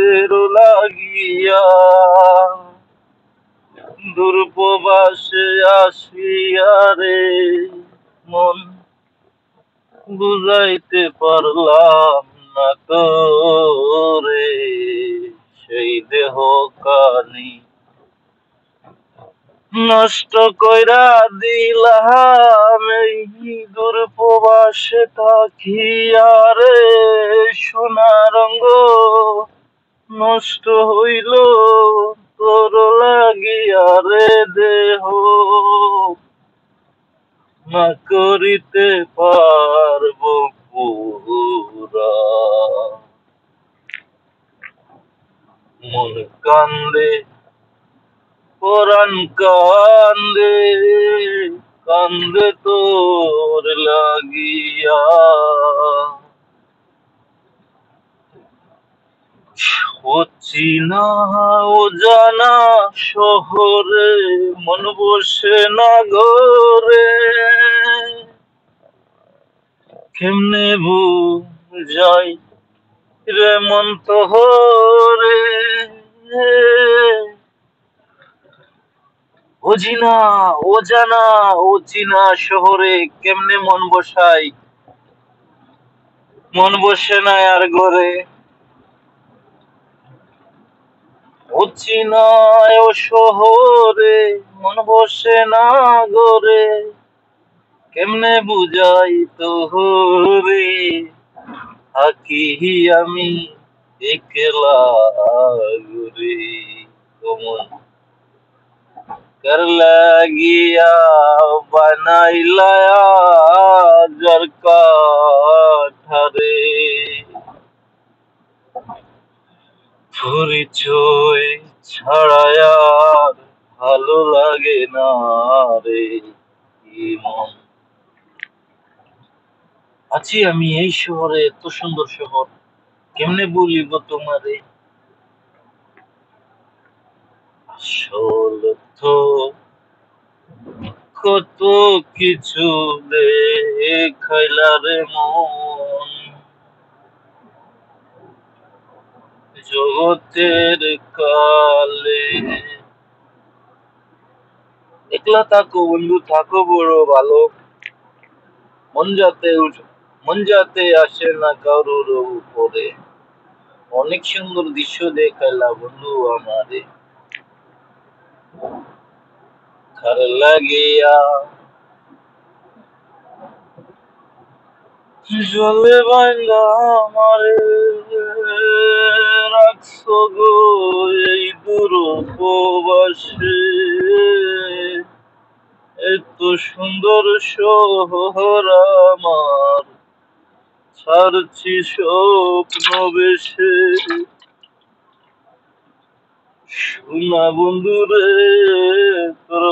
তোদের লাগিয়া দূরপ্রবাসে আসিয়া রে মন বুঝাইতে পারলাম না তোরে সেই দেহ কানি নষ্ট কইরা দিলাম এই দূরপ্রবাসে থাকিয়া রে সোনার অঙ্গ নষ্ট হইল তোর লাগিয়া রে দেহ না করিতে পারবো পুরা মন কান্দে পরাণ কান্দে কান্দে তোর লাগিয়া অচিনা অজানা শহরে মন বসে না ঘরে কেমনে বুঝাই রে মন তোরে অজিনা অজানা অচিনা শহরে কেমনে মন বসাই মন বসে না আর ঘরে অচিনা ও শহরে মন বসে না ঘরে কেমনে বুঝাই তোরে থাকি আমি একলা ঘুরে কমন कर লাগিয়া বানাইলা যার কাঠারে পরিচয় ছাড়ায় আর ভালো লাগে না রে মন আছি আমি এই শহরে এত সুন্দর শহর কেমনে বলিব তোমারে আসল তো কত কিছু দেখাইলা রে মন জগতের কালে একলা থাকো বন্ধু থাকো বড় ভালো মন যাতে আসে না কারোর উপরে অনেক সুন্দর দৃশ্য দেখাইলা বন্ধু আমারে খার লাগিয়া জলে বাংলা আমারে রাখছো গো এই দূর উপবাসে এত সুন্দর শহর আমার ছাড়ছি স্বপ্ন বেশে শোনা বন্ধু রে তোর